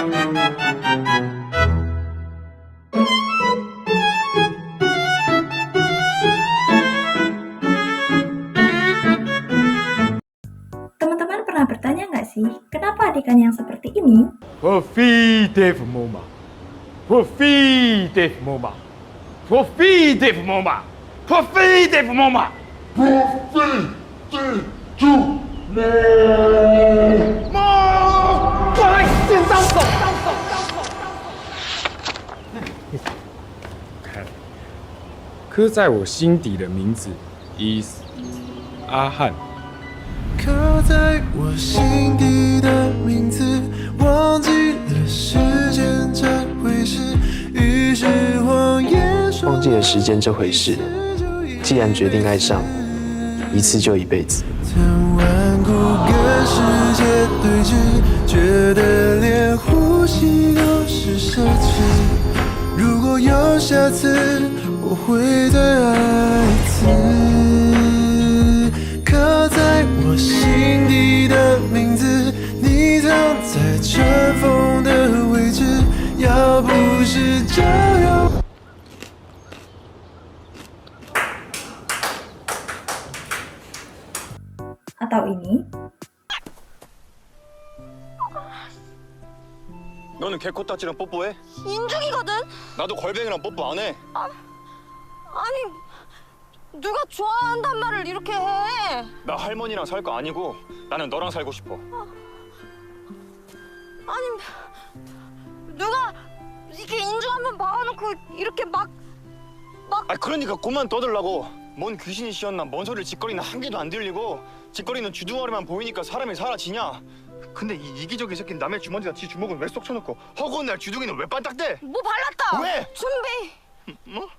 Teman-teman pernah bertanya nggak sih, kenapa adegan yang seperti ini? Profitez-moi. Profitez-moi. Profitez-moi. Profitez-moi. Profitez-moi。刻在我心底的名字 is 阿汉。刻在我心底的名字，忘记了时间这回事，于是谎言说忘记了时间这回事，既然决定爱上，一次就一辈子。曾顽固跟世界对峙，觉得连呼吸都是奢侈。如果有下次，我会再爱一次。刻在我心底的名字，你藏在尘封的位置，要不是这样。 Atau ini? 너는 개코딱지랑 뽀뽀해? 인중이거든? 나도 걸뱅이랑 뽀뽀 안 해. 아니 누가 좋아한단 말을 이렇게 해? 나 할머니랑 살 거 아니고 나는 너랑 살고 싶어. 아니 누가 이렇게 인중 한번 봐놓고 이렇게 막 아 그러니까 그만 떠들라고. 뭔 귀신이 씌었나 뭔 소리를 짓거리나 한 개도 안 들리고 짓거리는 주둥아리만 보이니까 사람이 사라지냐? 근데 이 이기적인 새끼는 남의 주머니에다 지 주먹은 왜 쏙 쳐놓고 허구한 날 주둥이는 왜 반딱대? 뭐 발랐다? 왜? 준비. 뭐?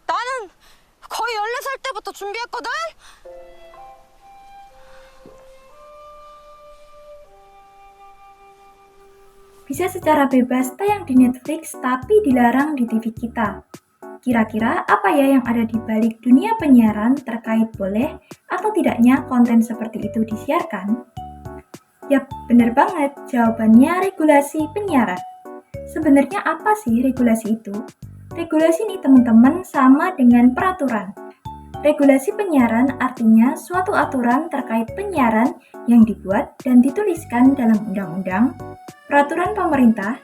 나는 거의 14살 때부터 준비했거든? Bisa secara bebas tayang di Netflix tapi dilarang di TV kita. Kira-kira apa ya yang ada di balik dunia penyiaran terkait boleh atau tidaknya konten seperti itu disiarkan? Yap, bener banget, jawabannya regulasi penyiaran. Sebenarnya apa sih regulasi itu? Regulasi ini teman-teman sama dengan peraturan. Regulasi penyiaran artinya suatu aturan terkait penyiaran yang dibuat dan dituliskan dalam undang-undang, peraturan pemerintah,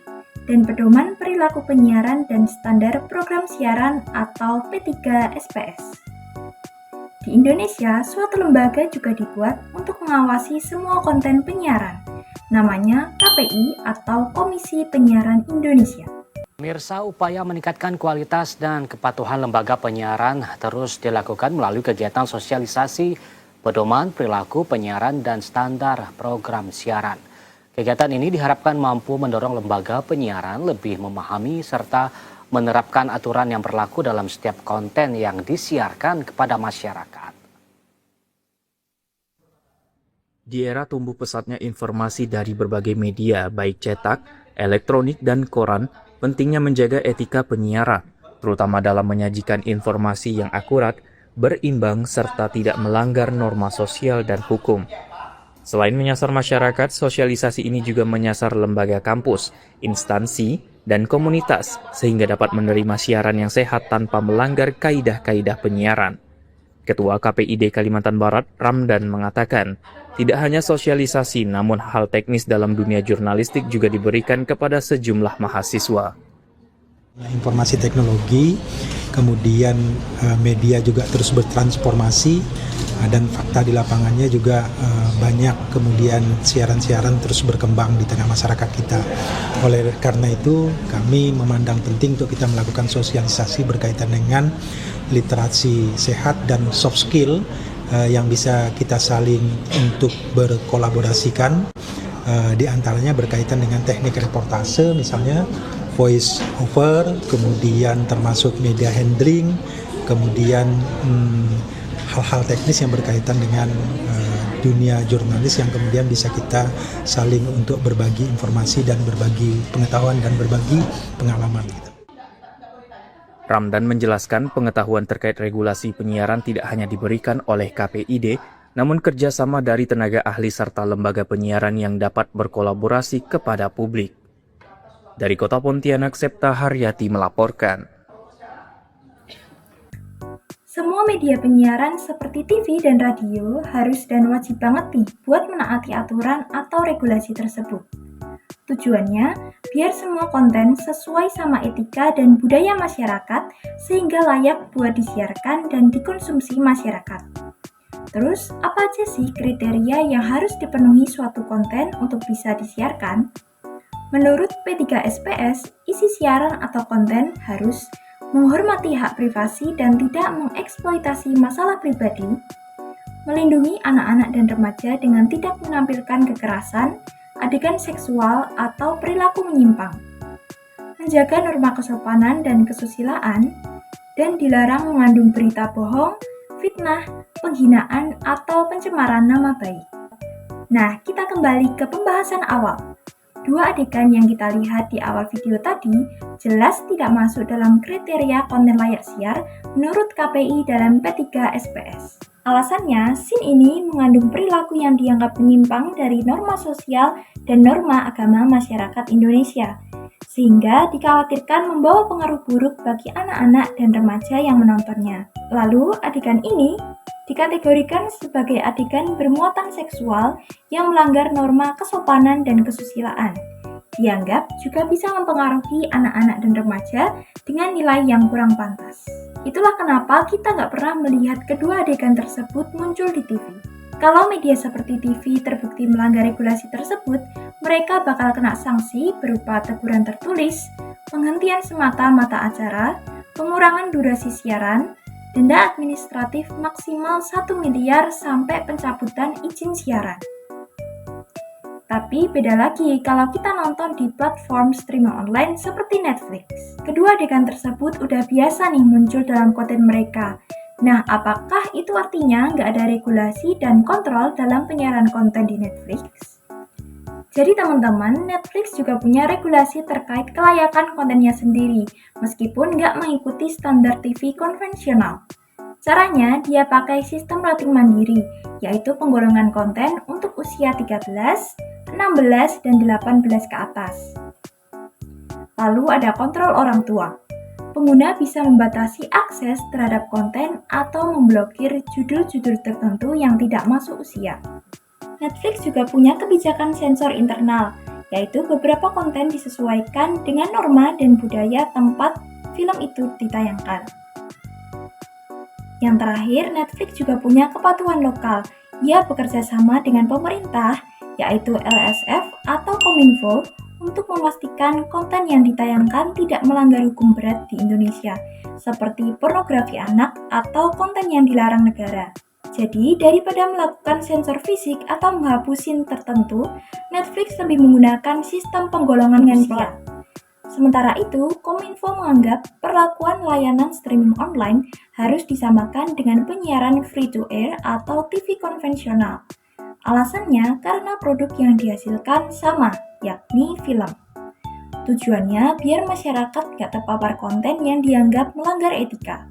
dan pedoman perilaku penyiaran dan standar program siaran atau P3SPS. Di Indonesia, suatu lembaga juga dibuat untuk mengawasi semua konten penyiaran. Namanya KPI atau Komisi Penyiaran Indonesia. Pemirsa, upaya meningkatkan kualitas dan kepatuhan lembaga penyiaran terus dilakukan melalui kegiatan sosialisasi, pedoman perilaku penyiaran dan standar program siaran. Kegiatan ini diharapkan mampu mendorong lembaga penyiaran lebih memahami serta menerapkan aturan yang berlaku dalam setiap konten yang disiarkan kepada masyarakat. Di era tumbuh pesatnya informasi dari berbagai media, baik cetak, elektronik, dan koran, pentingnya menjaga etika penyiaran, terutama dalam menyajikan informasi yang akurat, berimbang, serta tidak melanggar norma sosial dan hukum. Selain menyasar masyarakat, sosialisasi ini juga menyasar lembaga kampus, instansi, dan komunitas, sehingga dapat menerima siaran yang sehat tanpa melanggar kaidah-kaidah penyiaran. Ketua KPID Kalimantan Barat, Ramdan, mengatakan, tidak hanya sosialisasi, namun hal teknis dalam dunia jurnalistik juga diberikan kepada sejumlah mahasiswa. Informasi teknologi, kemudian media juga terus bertransformasi, dan fakta di lapangannya juga banyak, kemudian siaran-siaran terus berkembang di tengah masyarakat kita. Oleh karena itu, kami memandang penting untuk kita melakukan sosialisasi berkaitan dengan literasi sehat dan soft skill yang bisa kita saling untuk berkolaborasikan, di antaranya berkaitan dengan teknik reportase, misalnya voice over, kemudian termasuk media handling, kemudian hal-hal teknis yang berkaitan dengan dunia jurnalis yang kemudian bisa kita saling untuk berbagi informasi dan berbagi pengetahuan dan berbagi pengalaman. Ramdan menjelaskan pengetahuan terkait regulasi penyiaran tidak hanya diberikan oleh KPID, namun kerjasama dari tenaga ahli serta lembaga penyiaran yang dapat berkolaborasi kepada publik. Dari Kota Pontianak, Septa Haryati melaporkan. Semua media penyiaran seperti TV dan radio harus dan wajib banget nih buat menaati aturan atau regulasi tersebut. Tujuannya, biar semua konten sesuai sama etika dan budaya masyarakat sehingga layak buat disiarkan dan dikonsumsi masyarakat. Terus, apa aja sih kriteria yang harus dipenuhi suatu konten untuk bisa disiarkan? Menurut P3SPS, isi siaran atau konten harus menghormati hak privasi dan tidak mengeksploitasi masalah pribadi, melindungi anak-anak dan remaja dengan tidak menampilkan kekerasan, adegan seksual, atau perilaku menyimpang, menjaga norma kesopanan dan kesusilaan, dan dilarang mengandung berita bohong, fitnah, penghinaan, atau pencemaran nama baik. Nah, kita kembali ke pembahasan awal. Dua adegan yang kita lihat di awal video tadi jelas tidak masuk dalam kriteria konten layak siar menurut KPI dalam P3SPS. Alasannya, scene ini mengandung perilaku yang dianggap menyimpang dari norma sosial dan norma agama masyarakat Indonesia, sehingga dikhawatirkan membawa pengaruh buruk bagi anak-anak dan remaja yang menontonnya. Lalu, adegan ini dikategorikan sebagai adegan bermuatan seksual yang melanggar norma kesopanan dan kesusilaan. Dianggap juga bisa mempengaruhi anak-anak dan remaja dengan nilai yang kurang pantas. Itulah kenapa kita nggak pernah melihat kedua adegan tersebut muncul di TV. Kalau media seperti TV terbukti melanggar regulasi tersebut, mereka bakal kena sanksi berupa teguran tertulis, penghentian semata-mata acara, pengurangan durasi siaran, denda administratif maksimal 1 miliar sampai pencabutan izin siaran. Tapi beda lagi kalau kita nonton di platform streaming online seperti Netflix. Kedua adegan tersebut udah biasa nih muncul dalam konten mereka. Nah, apakah itu artinya nggak ada regulasi dan kontrol dalam penyiaran konten di Netflix? Jadi teman-teman, Netflix juga punya regulasi terkait kelayakan kontennya sendiri, meskipun nggak mengikuti standar TV konvensional. Caranya, dia pakai sistem rating mandiri, yaitu penggolongan konten untuk usia 13, 16, dan 18 ke atas. Lalu ada kontrol orang tua. Pengguna bisa membatasi akses terhadap konten atau memblokir judul-judul tertentu yang tidak masuk usia. Netflix juga punya kebijakan sensor internal, yaitu beberapa konten disesuaikan dengan norma dan budaya tempat film itu ditayangkan. Yang terakhir, Netflix juga punya kepatuhan lokal. Ia bekerja sama dengan pemerintah, yaitu LSF atau Kominfo, untuk memastikan konten yang ditayangkan tidak melanggar hukum berat di Indonesia, seperti pornografi anak atau konten yang dilarang negara. Jadi, daripada melakukan sensor fisik atau menghapus scene tertentu, Netflix lebih menggunakan sistem penggolongan usia. Sementara itu, Kominfo menganggap perlakuan layanan streaming online harus disamakan dengan penyiaran free-to-air atau TV konvensional. Alasannya karena produk yang dihasilkan sama, yakni film. Tujuannya biar masyarakat gak terpapar konten yang dianggap melanggar etika.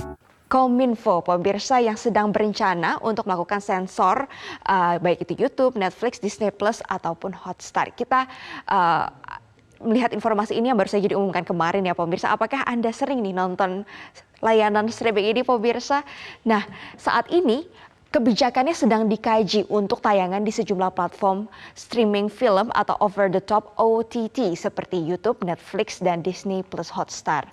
Kominfo, pemirsa yang sedang berencana untuk melakukan sensor baik itu YouTube, Netflix, Disney Plus ataupun Hotstar. Kita melihat informasi ini yang baru saja diumumkan kemarin ya pemirsa. Apakah Anda sering nih nonton layanan streaming ini pemirsa? Nah, saat ini kebijakannya sedang dikaji untuk tayangan di sejumlah platform streaming film atau over the top OTT seperti YouTube, Netflix, dan Disney Plus Hotstar.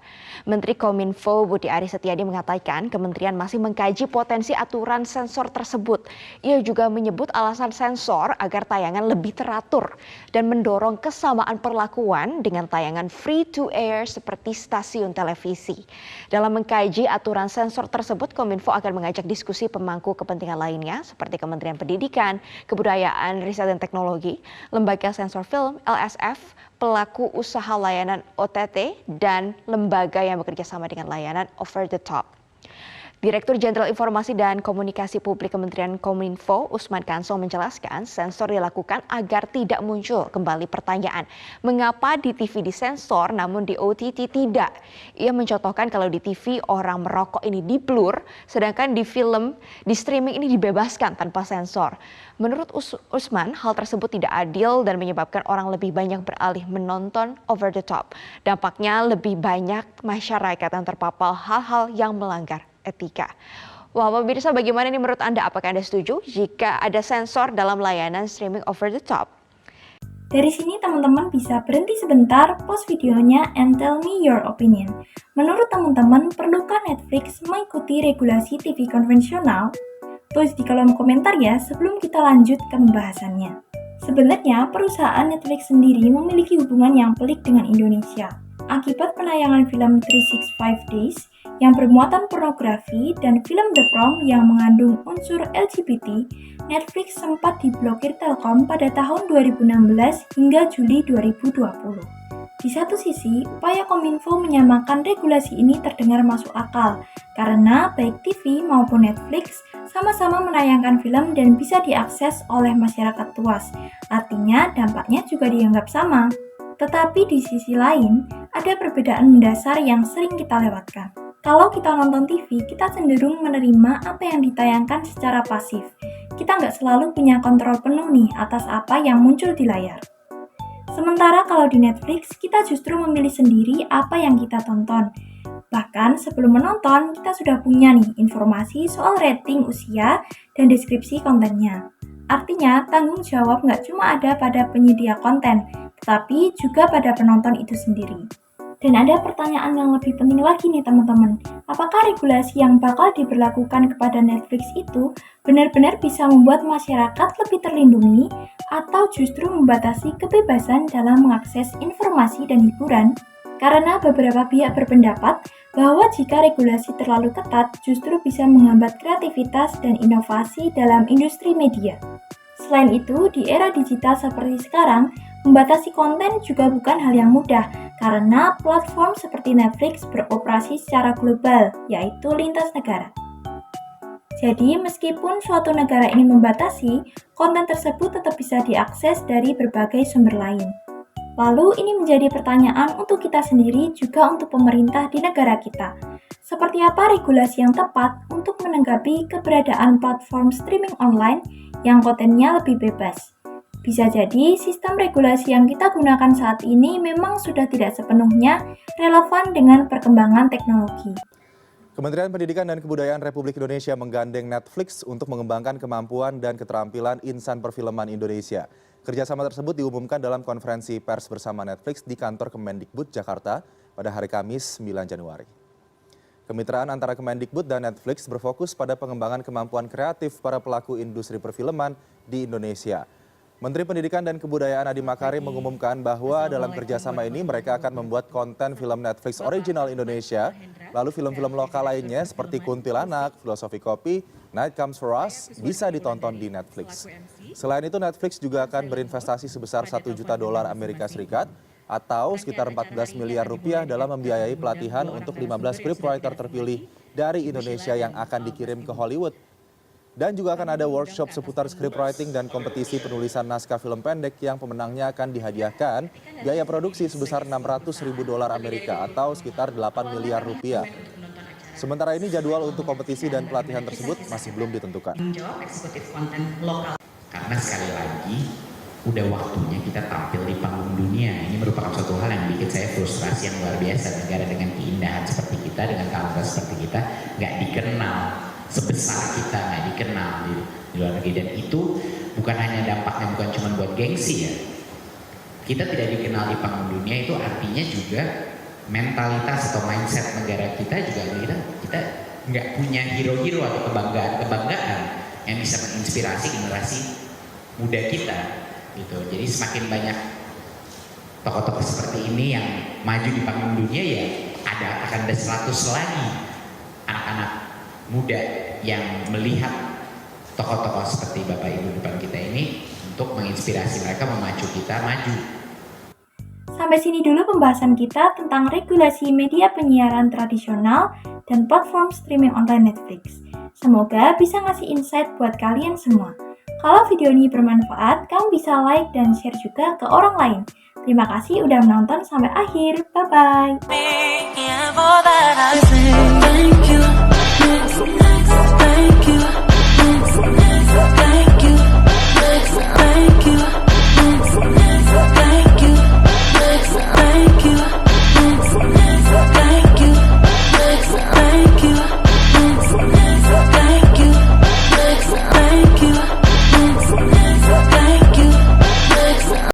Menteri Kominfo Budi Aris Setiadi mengatakan kementerian masih mengkaji potensi aturan sensor tersebut. Ia juga menyebut alasan sensor agar tayangan lebih teratur dan mendorong kesamaan perlakuan dengan tayangan free to air seperti stasiun televisi. Dalam mengkaji aturan sensor tersebut, Kominfo akan mengajak diskusi pemangku kepentingan lainnya seperti Kementerian Pendidikan, Kebudayaan, Riset dan Teknologi, Lembaga Sensor Film, LSF, pelaku usaha layanan OTT, dan lembaga yang bekerja sama dengan layanan over the top. Direktur Jenderal Informasi dan Komunikasi Publik Kementerian Kominfo, Usman Kansong menjelaskan sensor dilakukan agar tidak muncul kembali pertanyaan mengapa di TV disensor namun di OTT tidak. Ia mencontohkan kalau di TV orang merokok ini di-blur, sedangkan di film, di streaming ini dibebaskan tanpa sensor. Menurut Usman, hal tersebut tidak adil dan menyebabkan orang lebih banyak beralih menonton over the top. Dampaknya lebih banyak masyarakat yang terpapar hal-hal yang melanggar etika. Wah, pemirsa, bagaimana nih menurut Anda? Apakah Anda setuju jika ada sensor dalam layanan streaming over the top? Dari sini teman-teman bisa berhenti sebentar, pause videonya, and tell me your opinion. Menurut teman-teman, perlukah Netflix mengikuti regulasi TV konvensional? Tulis di kolom komentar ya sebelum kita lanjut ke pembahasannya. Sebenarnya, perusahaan Netflix sendiri memiliki hubungan yang pelik dengan Indonesia. Akibat penayangan film 365 Days yang bermuatan pornografi dan film The Prom yang mengandung unsur LGBT, Netflix sempat diblokir Telkom pada tahun 2016 hingga Juli 2020. Di satu sisi, upaya Kominfo menyamakan regulasi ini terdengar masuk akal, karena baik TV maupun Netflix sama-sama menayangkan film dan bisa diakses oleh masyarakat luas. Artinya, dampaknya juga dianggap sama. Tetapi di sisi lain, ada perbedaan mendasar yang sering kita lewatkan. Kalau kita nonton TV, kita cenderung menerima apa yang ditayangkan secara pasif. Kita nggak selalu punya kontrol penuh nih atas apa yang muncul di layar. Sementara kalau di Netflix, kita justru memilih sendiri apa yang kita tonton. Bahkan sebelum menonton, kita sudah punya nih informasi soal rating usia dan deskripsi kontennya. Artinya, tanggung jawab nggak cuma ada pada penyedia konten, tetapi juga pada penonton itu sendiri. Dan ada pertanyaan yang lebih penting lagi nih teman-teman. Apakah regulasi yang bakal diberlakukan kepada Netflix itu benar-benar bisa membuat masyarakat lebih terlindungi atau justru membatasi kebebasan dalam mengakses informasi dan hiburan? Karena beberapa pihak berpendapat bahwa jika regulasi terlalu ketat justru bisa menghambat kreativitas dan inovasi dalam industri media. Selain itu, di era digital seperti sekarang, membatasi konten juga bukan hal yang mudah karena platform seperti Netflix beroperasi secara global, yaitu lintas negara. Jadi, meskipun suatu negara ingin membatasi, konten tersebut tetap bisa diakses dari berbagai sumber lain. Lalu, ini menjadi pertanyaan untuk kita sendiri juga untuk pemerintah di negara kita. Seperti apa regulasi yang tepat untuk menanggapi keberadaan platform streaming online yang kontennya lebih bebas? Bisa jadi sistem regulasi yang kita gunakan saat ini memang sudah tidak sepenuhnya relevan dengan perkembangan teknologi. Kementerian Pendidikan dan Kebudayaan Republik Indonesia menggandeng Netflix untuk mengembangkan kemampuan dan keterampilan insan perfilman Indonesia. Kerjasama tersebut diumumkan dalam konferensi pers bersama Netflix di kantor Kemendikbud Jakarta pada hari Kamis 9 Januari. Kemitraan antara Kemendikbud dan Netflix berfokus pada pengembangan kemampuan kreatif para pelaku industri perfilman di Indonesia. Menteri Pendidikan dan Kebudayaan Nadiem Makarim mengumumkan bahwa dalam kerjasama ini mereka akan membuat konten film Netflix original Indonesia, lalu film-film lokal lainnya seperti Kuntilanak, Filosofi Kopi, Night Comes For Us bisa ditonton di Netflix. Selain itu, Netflix juga akan berinvestasi sebesar $1 juta Amerika Serikat atau sekitar 14 miliar rupiah dalam membiayai pelatihan untuk 15 scriptwriter terpilih dari Indonesia yang akan dikirim ke Hollywood. Dan juga akan ada workshop seputar scriptwriting dan kompetisi penulisan naskah film pendek yang pemenangnya akan dihadiahkan biaya produksi sebesar $600.000 Amerika atau sekitar 8 miliar rupiah. Sementara ini jadwal untuk kompetisi dan pelatihan tersebut masih belum ditentukan. Karena sekali lagi udah waktunya kita tampil di panggung dunia. Ini merupakan suatu hal yang bikin saya frustrasi yang luar biasa. Negara dengan keindahan seperti kita, dengan karakter seperti kita nggak dikenal sebesar kita, nggak dikenal di luar negeri. Dan itu bukan hanya dampaknya bukan cuma buat gengsi ya. Kita tidak dikenal di panggung dunia itu artinya juga mentalitas atau mindset negara kita juga kita nggak punya hero-hero atau kebanggaan yang bisa menginspirasi generasi muda kita gitu. Jadi semakin banyak tokoh-tokoh seperti ini yang maju di panggung dunia ya akan ada 100 lagi anak-anak muda yang melihat tokoh-tokoh seperti Bapak Ibu depan kita ini untuk menginspirasi mereka, memacu kita maju. Sampai sini dulu pembahasan kita tentang regulasi media penyiaran tradisional dan platform streaming online Netflix. Semoga bisa ngasih insight buat kalian semua. Kalau video ini bermanfaat, kamu bisa like dan share juga ke orang lain. Terima kasih udah menonton sampai akhir. Bye-bye.